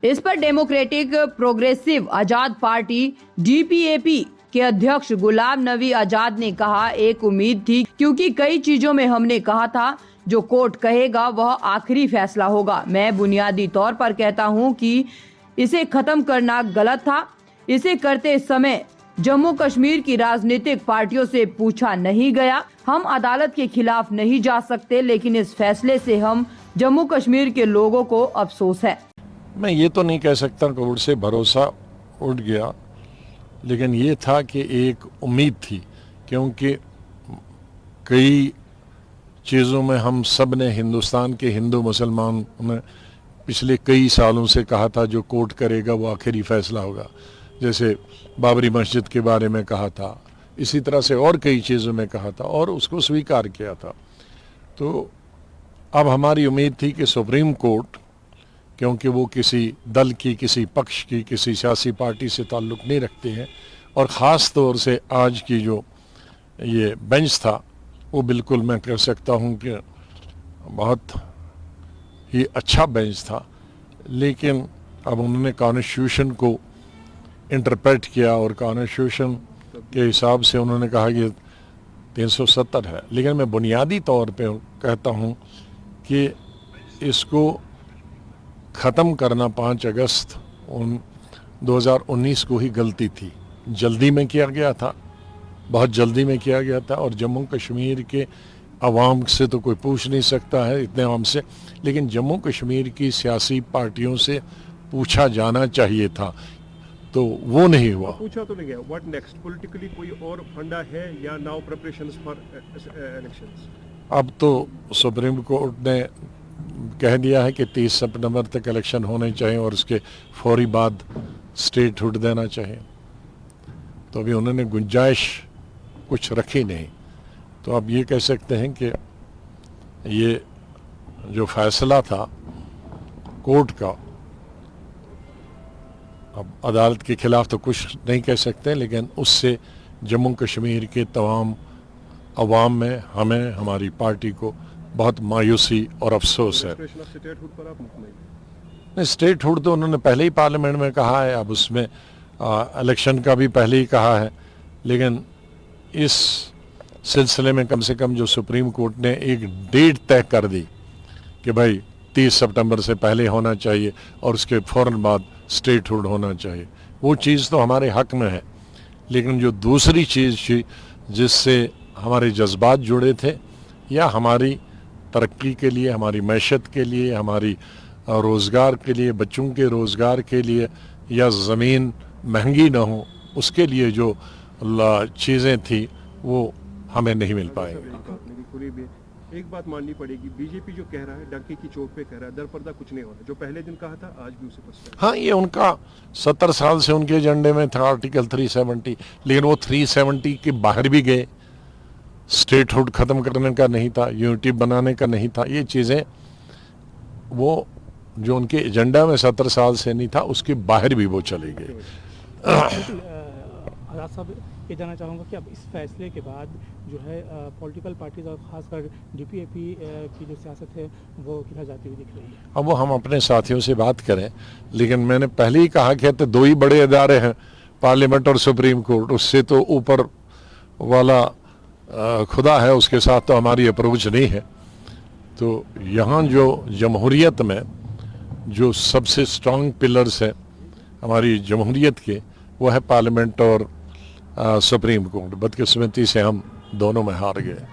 इस पर democratic progressive आजाद party DPAP के अध्यक्ष गुलाम नबी आजाद ने कहा, एक उम्मीद थी क्योंकि कई चीजों में हमने कहा था जो कोर्ट कहेगा वह आखिरी फैसला होगा। मैं बुनियादी तौर पर कहता हूं कि इसे खत्म करना गलत था। इसे करते समय जम्मू कश्मीर की राजनीतिक पार्टियों से पूछा नहीं गया। हम अदालत के खिलाफ नहीं जा सकते, लेकिन इस फैसले से हम जम्मू कश्मीर के लोगों को अफसोस है। मैं ये तो नहीं कह सकता कोर्ट से भरोसा उठ गया, लेकिन ये था कि एक उम्मीद थी, क्योंकि कई चीज़ों में हम सब ने, हिंदुस्तान के हिंदू मुसलमान ने पिछले कई सालों से कहा था जो कोर्ट करेगा वो आखिरी फैसला होगा। जैसे बाबरी मस्जिद के बारे में कहा था, इसी तरह से और कई चीज़ों में कहा था और उसको स्वीकार किया था। तो अब हमारी उम्मीद थी कि सुप्रीम कोर्ट, क्योंकि वो किसी दल की, किसी पक्ष की, किसी सियासी पार्टी से ताल्लुक़ नहीं रखते हैं, और ख़ास तौर से आज की जो ये बेंच था वो बिल्कुल मैं कह सकता हूँ कि बहुत ही अच्छा बेंच था। लेकिन अब उन्होंने कॉन्स्टिट्यूशन को इंटरप्रेट किया और कॉन्स्टिट्यूशन के हिसाब से उन्होंने कहा कि 370 है। लेकिन मैं बुनियादी तौर पे कहता हूँ कि इसको ख़त्म करना 5 अगस्त 2019 को ही गलती थी। जल्दी में किया गया था, बहुत जल्दी में किया गया था, और जम्मू कश्मीर के अवाम से तो कोई पूछ नहीं सकता है इतने आम से, लेकिन जम्मू कश्मीर की सियासी पार्टियों से पूछा जाना चाहिए था, तो वो नहीं हुआ। पूछा तो नहीं गया। What next? पॉलिटिकली कोई और फंडा है या नाउ प्रिपरेशंस फॉर इलेक्शंस? अब तो सुप्रीम कोर्ट ने कह दिया है कि 30 सितंबर तक इलेक्शन होने चाहिए और उसके फौरी बाद स्टेटहुड देना चाहिए। तो अभी उन्होंने गुंजाइश कुछ रखी नहीं। तो अब ये कह सकते हैं कि ये जो फैसला था कोर्ट का, अब अदालत के खिलाफ तो कुछ नहीं कह सकते, लेकिन उससे जम्मू कश्मीर के तमाम अवाम में, हमें, हमारी पार्टी को बहुत मायूसी और अफसोस है। नहीं, स्टेटहुड तो उन्होंने पहले ही पार्लियामेंट में कहा है, अब उसमें इलेक्शन का भी पहले ही कहा है, लेकिन इस सिलसिले में कम से कम जो सुप्रीम कोर्ट ने एक डेट तय कर दी कि भाई 30 सितंबर से पहले होना चाहिए और उसके फ़ौरन बाद स्टेटहुड होना चाहिए, वो चीज़ तो हमारे हक में है। लेकिन जो दूसरी चीज़ थी जिससे हमारे जज्बात जुड़े थे, या हमारी तरक्की के लिए, हमारी मैशत के लिए, हमारी रोज़गार के लिए, बच्चों के रोज़गार के लिए, या ज़मीन महंगी ना हो, उसके लिए जो चीज़ें थी वो हमें नहीं मिल पाएंगी। एक बात माननी पड़ेगी, बीजेपी जो कह रहा है डंके की चोट पे कह रहा है, दरपर्दा कुछ नहीं हो रहा। जो पहले दिन कहा था आज भी उसे पछता है। हाँ, ये उनका 70 साल से उनके एजेंडे में था आर्टिकल 370, लेकिन वो 370 के बाहर भी गए। स्टेटहुड ख़त्म करने का नहीं था, यूनिटी बनाने का नहीं था, ये चीज़ें वो जो उनके एजेंडा में 70 साल से नहीं था उसके बाहर भी वो चले गए। आजाद साहब, ये जानना चाहूँगा कि अब इस फैसले के बाद जो है पॉलिटिकल पार्टीज और ख़ासकर DPAP की जो सियासत है वो किधर जाती हुई दिख रही है? अब वो हम अपने साथियों से बात करें, लेकिन मैंने पहले ही कहा कि तो 2 ही बड़े इदारे हैं, पार्लियामेंट और सुप्रीम कोर्ट, उससे तो ऊपर वाला खुदा है, उसके साथ तो हमारी अप्रोच नहीं है। तो यहाँ जो जमहूरियत में जो सबसे स्ट्रॉन्ग पिलर्स हैं हमारी जमहूरियत के, वो है पार्लियामेंट और सुप्रीम कोर्ट। बदकिस्मती से हम दोनों में हार गए।